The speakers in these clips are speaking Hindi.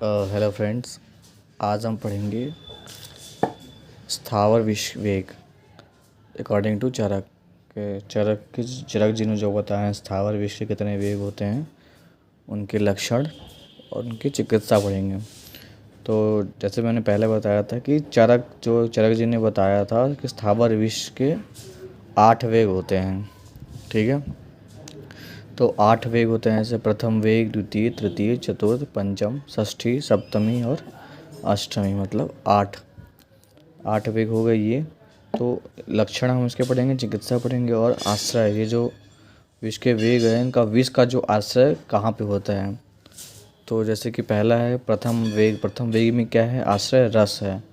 Hello friends. आज हम पढ़ेंगे स्थावर विश्ववेग अकॉर्डिंग टू चरक के चरक जी ने जो बताया है स्थावर विश्व के कितने वेग होते हैं, उनके लक्षण और उनकी चिकित्सा पढ़ेंगे। तो जैसे मैंने पहले बताया था कि चरक जी ने बताया था कि स्थावर विश्व के 8 वेग होते हैं। ठीक है, तो 8 वेग होते हैं। जैसे प्रथम वेग, द्वितीय, तृतीय, चतुर्थ, पंचम, षष्ठी, सप्तमी और अष्टमी, मतलब 8 वेग हो गए ये। तो लक्षण हम इसके पढ़ेंगे, चिकित्सा पढ़ेंगे और आश्रय, ये जो विष के वेग हैं इनका विष का जो आश्रय कहाँ पे होता है। तो जैसे कि पहला है प्रथम वेग में क्या है, आश्रय रस है।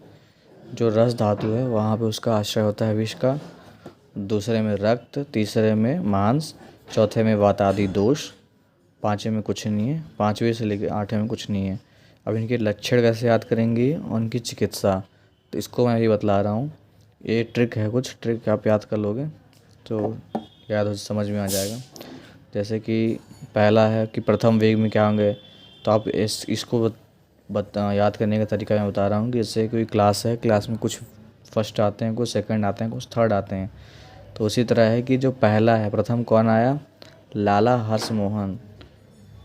जो रस धातु है वहाँ पे उसका आश्रय होता है विष का। दूसरे में रक्त, तीसरे में मांस, चौथे में वात आदि दोष, पाँचवें में कुछ नहीं है, पाँचवें से लेकर 8वें में कुछ नहीं है। अब इनके लक्षण कैसे याद करेंगे और उनकी चिकित्सा, तो इसको मैं ये बतला रहा हूँ। ये ट्रिक है, कुछ ट्रिक आप याद कर लोगे तो याद हो, समझ में आ जाएगा। जैसे कि पहला है कि प्रथम वेग में क्या होंगे, तो आप इसको याद करने का तरीका मैं बता रहा हूँ कि जैसे कोई क्लास है, क्लास में कुछ फर्स्ट आते हैं, कुछ सेकंड आते हैं, कुछ थर्ड आते हैं। तो उसी तरह है कि जो पहला है, प्रथम कौन आया, लाला हर्ष मोहन।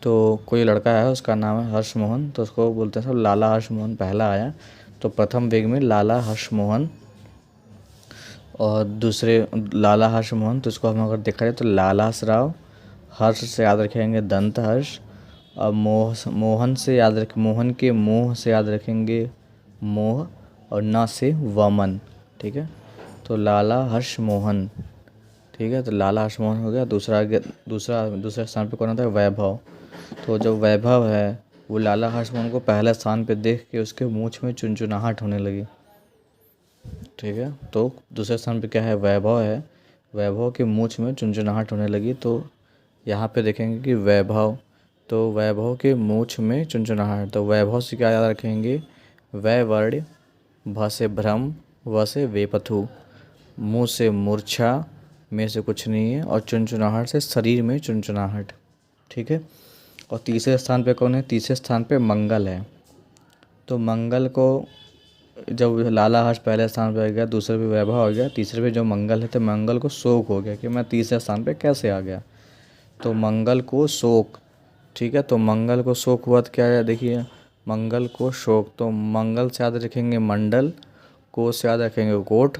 तो कोई लड़का है उसका नाम है हर्ष मोहन, तो उसको बोलते हैं सब लाला हर्ष मोहन पहला आया। तो प्रथम वेग में लाला हर्ष मोहन, और दूसरे लाला हर्ष मोहन, तो इसको हम अगर देखा जाए तो लालास राव। हर्ष से याद रखेंगे दंत हर्ष, और मोहन से याद रखें, मोहन के मोह से याद रखेंगे मोह, और न से वमन। ठीक है, तो लाला हर्ष मोहन। ठीक है, तो लाला हर्ष मोहन हो गया। दूसरे स्थान पे कौन आता है, वैभव। तो जो वैभव है वो लाला हर्ष मोहन को पहले स्थान पे देख के उसके मूंछ में चुनचुनाहट होने लगी। ठीक है, तो दूसरे स्थान पे क्या है, वैभव है। वैभव के मूंछ में चुनचुनाहट होने लगी। तो यहाँ पे देखेंगे कि वैभव, तो वैभव के मूंछ में चुनचुनाहट, तो वैभव से क्या याद रखेंगे, वै वर्ण, भ से भ्रम, व से वेपथु, मुँह से मूर्छा, में से कुछ नहीं है, और चुनचुनाहट से शरीर में चुनचुनाहट। ठीक है, और तीसरे स्थान पे कौन है, तीसरे स्थान पे मंगल है। तो मंगल को जब लाला हर्ष पहले स्थान पे आ गया, दूसरे पे वैभव आ गया, तीसरे पे जो मंगल है, तो मंगल को शोक हो गया कि मैं तीसरे स्थान पे कैसे आ गया। तो मंगल को शोक। ठीक है, तो मंगल को शोक हुआ तो क्या है, देखिए मंगल को शोक, तो मंगल से याद रखेंगे मंडल, को से याद रखेंगे कोट,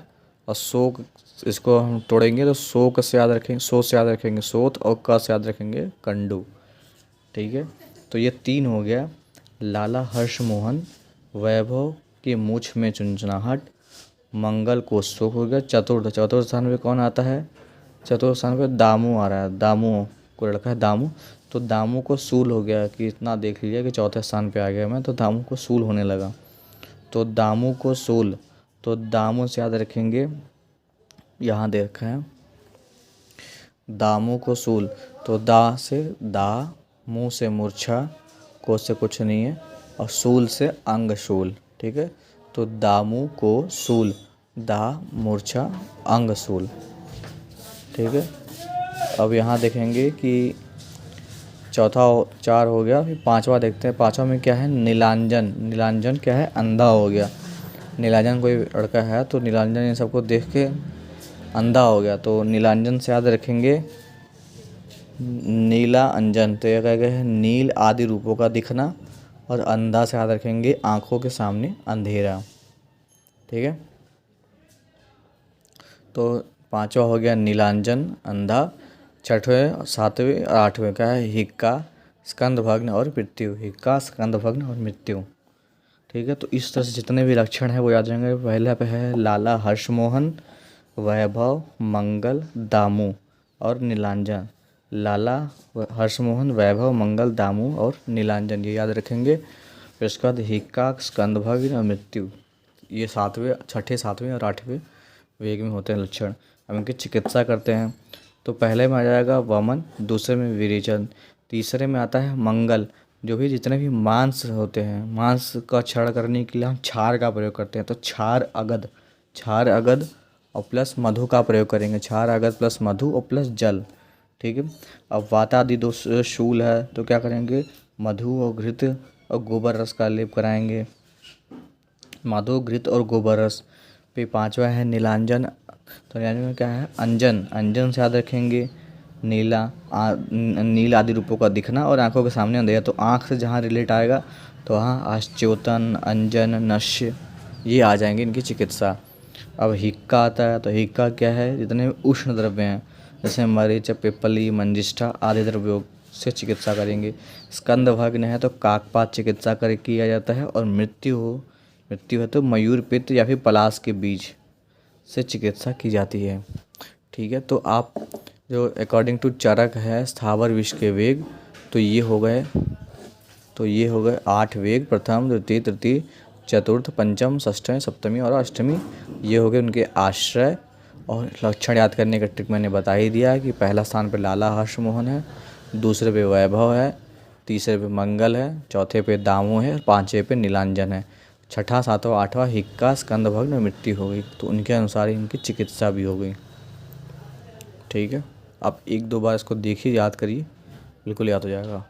और शोक इसको हम तोड़ेंगे तो शोक से याद रखेंगे, सो से याद रखेंगे सोत, और क से याद रखेंगे कंडू। ठीक है, तो ये 3 हो गया, लाला हर्ष मोहन, वैभव के मूछ में चुनचुनाहट, मंगल को शोक हो गया। चतुर्थ स्थान पे कौन आता है, चतुर्थ स्थान पे दामू आ रहा है। दामू को लड़का है दामू, तो दामू को सूल हो गया कि इतना देख लिया कि चौथे स्थान पे आ गया मैं, तो दामू को सूल होने लगा। तो दामू को सूल, तो दामू से याद रखेंगे, यहाँ दे रखा है दामू को सूल, तो दा से दा, मुँह से मूर्छा, को से कुछ नहीं है, और सूल से अंग शूल। ठीक है, तो दामू को सूल, दा मूर्छा अंग शूल। ठीक है, अब यहाँ देखेंगे कि चौथा 4 हो गया, फिर पांचवा देखते हैं। पांचवा में क्या है, नीलांजन। नीलांजन क्या है, अंधा हो गया। नीलांजन कोई लड़का है, तो नीलांजन इन सबको देख के अंधा हो गया। तो नीलांजन से याद रखेंगे नीला अंजन, तो यह क्या है, नील आदि रूपों का दिखना, और अंधा से याद रखेंगे आँखों के सामने अंधेरा। ठीक है, तो पांचवा हो गया नीलांजन, अंधा। छठवें, सातवें और आठवें क्या है, हिक्का, स्कंदभग्न और मृत्यु। हिक्का, स्कंदभग्न और मृत्यु। ठीक है, तो इस तरह से जितने भी लक्षण हैं वो याद रहेंगे। पहले पे है लाला हर्षमोहन, वैभव, मंगल, दामू और नीलांजन। लाला हर्षमोहन, वैभव, मंगल, दामू और नीलांजन, ये याद रखेंगे। फिर उसके बाद हिक्का, स्कंदभग्न और मृत्यु, ये छठे, सातवें और आठवें वेग में होते हैं लक्षण। अब इनकी चिकित्सा करते हैं। तो पहले में आ जाएगा वमन, दूसरे में विरेचन, तीसरे में आता है मंगल। जो भी जितने भी मांस होते हैं, मांस का क्षरण करने के लिए हम क्षार का प्रयोग करते हैं। तो क्षार अगद और प्लस मधु का प्रयोग करेंगे। क्षार अगद प्लस मधु और प्लस जल। ठीक है, अब वातादि दोष शूल है, तो क्या करेंगे, मधु और घृत और गोबर रस का लेप कराएंगे। माधव घृत और गोबर रस। फिर पांचवा है नीलांजन। तो नीलांजन में क्या है? अंजन। अंजन से याद रखेंगे नील आदि रूपों का दिखना और आंखों के सामने अंधेरा। तो आंख से जहाँ रिलेट आएगा तो वहाँ आश्चोतन, अंजन, नश्य ये आ जाएंगे इनकी चिकित्सा। अब हिक्का आता है। तो हिक्का क्या है? जितने उष्ण द्रव्य हैं जैसे मरीच, पिप्पली, मंजिष्ठा आदि द्रव्यों से चिकित्सा करेंगे। स्कंद भग्न है तो काकपात चिकित्सा कर किया जाता है। और मृत्यु है तो मयूर पित्त या फिर पलाश के बीज से चिकित्सा की जाती है। ठीक है, तो आप जो अकॉर्डिंग टू चरक है स्थावर विश्व के वेग, तो ये हो गए 8 वेग। प्रथम, द्वितीय, तृतीय, चतुर्थ, पंचम, षष्ठम, सप्तमी और अष्टमी। ये हो गए उनके आश्रय। और लक्षण याद करने का ट्रिक मैंने बता ही दिया है कि पहला स्थान पे लाला हर्षमोहन है, दूसरे पे वैभव है, तीसरे पे मंगल है, चौथे पे दामू है और पाँचवें पे नीलांजन है। छठा, सातवां, आठवां हिक्का, स्कंदभग्न और मृत्यु हो गई। तो उनके अनुसार इनकी चिकित्सा भी हो गई। ठीक है, आप 1-2 बार इसको देखिए, याद करिए, बिल्कुल याद हो जाएगा।